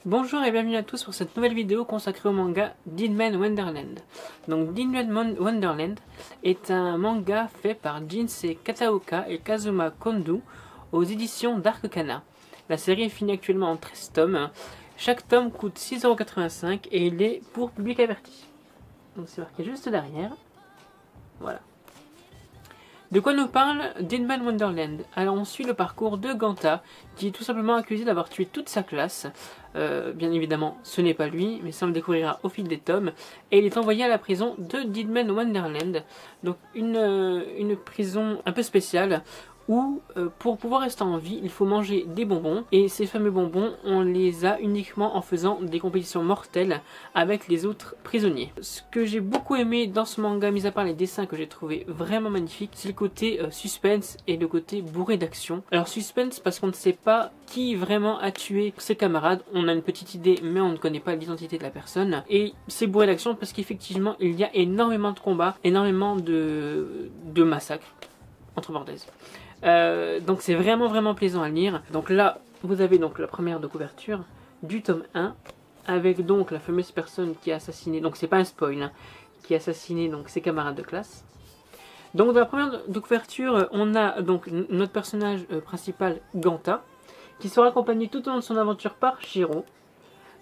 Bonjour et bienvenue à tous pour cette nouvelle vidéo consacrée au manga Deadman Wonderland. Donc Deadman Wonderland est un manga fait par Jinsei Kataoka et Kazuma Kondo aux éditions Dark Kana. La série est finie actuellement en 13 tomes. Chaque tome coûte 6,85 € et il est pour public averti. Donc c'est marqué juste derrière. Voilà. De quoi nous parle Deadman Wonderland? Alors on suit le parcours de Ganta, qui est tout simplement accusé d'avoir tué toute sa classe. Bien évidemment, ce n'est pas lui, mais ça on le découvrira au fil des tomes. Et il est envoyé à la prison de Deadman Wonderland, donc une prison un peu spéciale, où pour pouvoir rester en vie, il faut manger des bonbons. Et ces fameux bonbons, on les a uniquement en faisant des compétitions mortelles avec les autres prisonniers. Ce que j'ai beaucoup aimé dans ce manga, mis à part les dessins que j'ai trouvé vraiment magnifiques, c'est le côté suspense et le côté bourré d'action. Alors suspense parce qu'on ne sait pas qui vraiment a tué ses camarades. On a une petite idée, mais on ne connaît pas l'identité de la personne. Et c'est bourré d'action parce qu'effectivement, il y a énormément de combats, énormément de massacres, entre parenthèses. Donc c'est vraiment plaisant à lire. Donc là vous avez donc la première de couverture du tome 1 avec donc la fameuse personne qui a assassiné, donc c'est pas un spoil, hein, qui a assassiné donc ses camarades de classe. Donc dans la première de couverture on a donc notre personnage principal Ganta qui sera accompagné tout au long de son aventure par Shiro.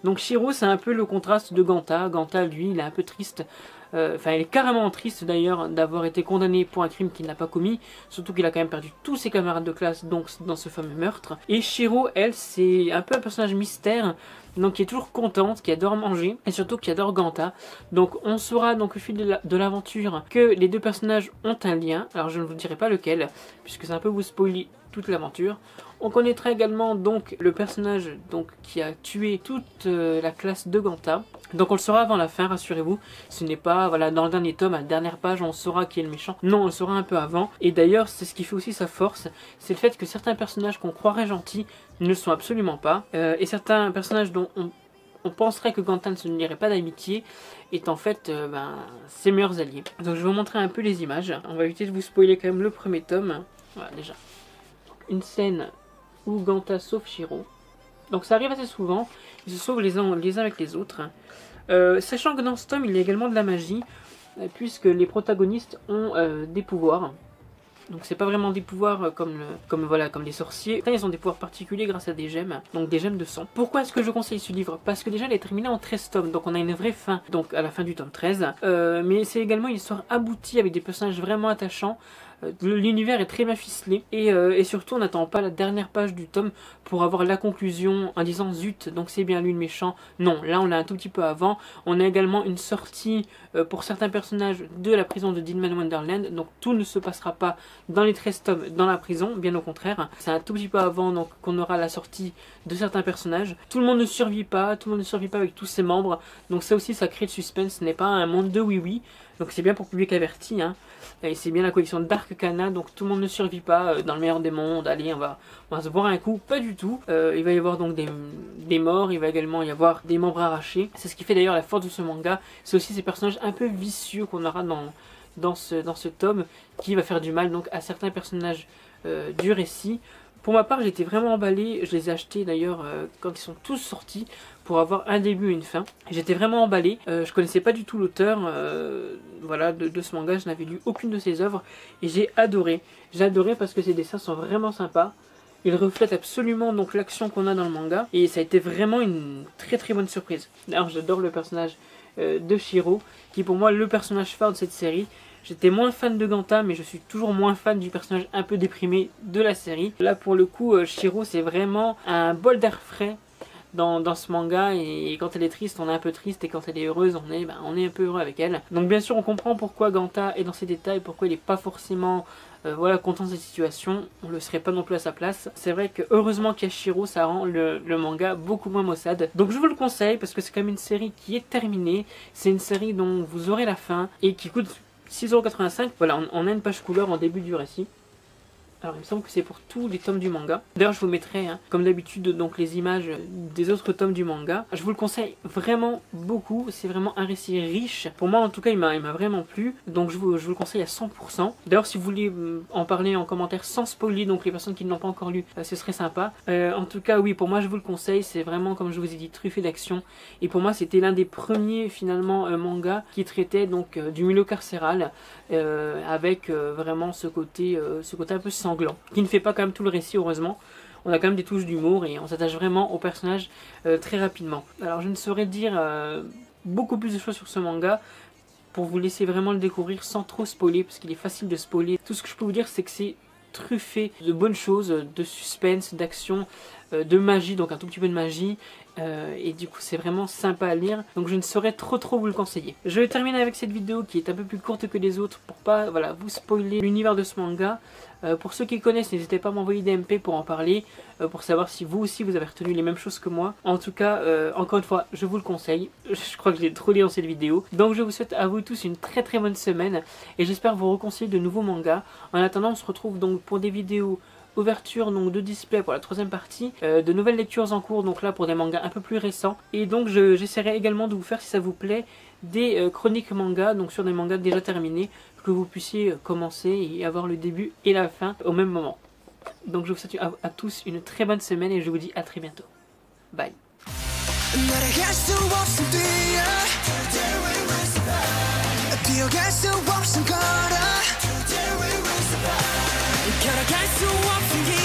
Donc Shiro c'est un peu le contraste de Ganta. Ganta lui il est un peu triste. Enfin, il est carrément triste d'ailleurs d'avoir été condamné pour un crime qu'il n'a pas commis, surtout qu'il a quand même perdu tous ses camarades de classe donc dans ce fameux meurtre. Et Shiro, elle, c'est un peu un personnage mystère, donc qui est toujours contente, qui adore manger et surtout qui adore Ganta. Donc on saura donc au fil de l'aventure que les deux personnages ont un lien. Alors je ne vous dirai pas lequel, puisque c'est un peu vous spoiler toute l'aventure. On connaîtra également donc le personnage donc qui a tué toute la classe de Ganta. Donc on le saura avant la fin, rassurez-vous. Ce n'est pas voilà dans le dernier tome, à la dernière page, on saura qui est le méchant. Non, on le saura un peu avant. Et d'ailleurs, c'est ce qui fait aussi sa force, c'est le fait que certains personnages qu'on croirait gentils ne le sont absolument pas. Et certains personnages dont on penserait que Ganta ne se lierait pas d'amitié est en fait ses meilleurs alliés. Donc je vais vous montrer un peu les images. On va éviter de vous spoiler quand même le premier tome. Voilà déjà. Une scène où Ganta sauve Shiro. Donc ça arrive assez souvent, ils se sauvent les uns avec les autres. Sachant que dans ce tome il y a également de la magie, puisque les protagonistes ont des pouvoirs. Donc c'est pas vraiment des pouvoirs comme les sorciers. Ils ont des pouvoirs particuliers grâce à des gemmes, donc des gemmes de sang. Pourquoi est-ce que je conseille ce livre? Parce que déjà il est terminé en 13 tomes, donc on a une vraie fin, donc à la fin du tome 13. Mais c'est également une histoire aboutie avec des personnages vraiment attachants. L'univers est très bien ficelé et surtout on n'attend pas la dernière page du tome pour avoir la conclusion en disant zut donc c'est bien lui le méchant. Non, là on l'a un tout petit peu avant. On a également une sortie pour certains personnages de la prison de Deadman Wonderland, donc tout ne se passera pas dans les 13 tomes dans la prison, bien au contraire. C'est un tout petit peu avant donc qu'on aura la sortie de certains personnages. Tout le monde ne survit pas, avec tous ses membres, donc ça aussi ça crée le suspense, ce n'est pas un monde de oui-oui, donc c'est bien pour public averti, hein. Et c'est bien la collection Dark Kana, donc tout le monde ne survit pas dans le meilleur des mondes. Allez, on va se boire un coup, pas du tout. Il va y avoir donc des morts, il va également y avoir des membres arrachés. C'est ce qui fait d'ailleurs la force de ce manga. C'est aussi ces personnages un peu vicieux qu'on aura dans ce tome, qui va faire du mal donc à certains personnages du récit. Pour ma part, j'étais vraiment emballé. Je les ai achetés d'ailleurs quand ils sont tous sortis pour avoir un début et une fin. J'étais vraiment emballé. Je connaissais pas du tout l'auteur voilà, de ce manga. Je n'avais lu aucune de ses œuvres et j'ai adoré. J'ai adoré parce que ses dessins sont vraiment sympas. Ils reflètent absolument donc l'action qu'on a dans le manga et ça a été vraiment une très bonne surprise. D'ailleurs, j'adore le personnage de Shiro, qui est pour moi le personnage phare de cette série. J'étais moins fan de Ganta, mais je suis toujours moins fan du personnage un peu déprimé de la série. Là, pour le coup, Shiro, c'est vraiment un bol d'air frais dans ce manga. Et quand elle est triste, on est un peu triste. Et quand elle est heureuse, on est un peu heureux avec elle. Donc bien sûr, on comprend pourquoi Ganta est dans ces détails, pourquoi il n'est pas forcément voilà, content de cette situation. On ne le serait pas non plus à sa place. C'est vrai que heureusement qu'il y a Shiro, ça rend le manga beaucoup moins maussade. Donc je vous le conseille, parce que c'est quand même une série qui est terminée. C'est une série dont vous aurez la fin et qui coûte 6,85 €. Voilà, on a une page couleur en début du récit. Alors il me semble que c'est pour tous les tomes du manga. D'ailleurs je vous mettrai comme d'habitude donc les images des autres tomes du manga. Je vous le conseille vraiment beaucoup, c'est vraiment un récit riche. Pour moi en tout cas il m'a vraiment plu, donc je vous le conseille à 100%. D'ailleurs si vous voulez en parler en commentaire sans spoiler, donc les personnes qui ne l'ont pas encore lu, ce serait sympa. En tout cas oui, pour moi je vous le conseille, c'est vraiment comme je vous ai dit truffé d'action. Et pour moi c'était l'un des premiers finalement mangas qui traitait donc du milieu carcéral avec vraiment ce côté un peu sanglant, qui ne fait pas quand même tout le récit heureusement. On a quand même des touches d'humour et on s'attache vraiment au personnage très rapidement. Alors je ne saurais dire beaucoup plus de choses sur ce manga pour vous laisser vraiment le découvrir sans trop spoiler, parce qu'il est facile de spoiler. Tout ce que je peux vous dire c'est que c'est truffé de bonnes choses, de suspense, d'action, de magie, donc un tout petit peu de magie, et du coup c'est vraiment sympa à lire, donc je ne saurais trop vous le conseiller. Je vais terminer avec cette vidéo qui est un peu plus courte que les autres pour pas vous spoiler l'univers de ce manga. Pour ceux qui connaissent, n'hésitez pas à m'envoyer des MP pour en parler, pour savoir si vous aussi vous avez retenu les mêmes choses que moi. En tout cas, encore une fois, je vous le conseille. Je crois que je l'ai trop dit dans cette vidéo. Donc je vous souhaite à vous tous une très bonne semaine et j'espère vous reconcilier de nouveaux mangas. En attendant, on se retrouve donc pour des vidéos ouverture donc de display pour la troisième partie, de nouvelles lectures en cours, donc là pour des mangas un peu plus récents, et donc j'essaierai également de vous faire, si ça vous plaît, des chroniques manga, donc sur des mangas déjà terminés, que vous puissiez commencer et avoir le début et la fin au même moment. Donc je vous souhaite à tous une très bonne semaine et je vous dis à très bientôt. Bye. Can I get to walk from here?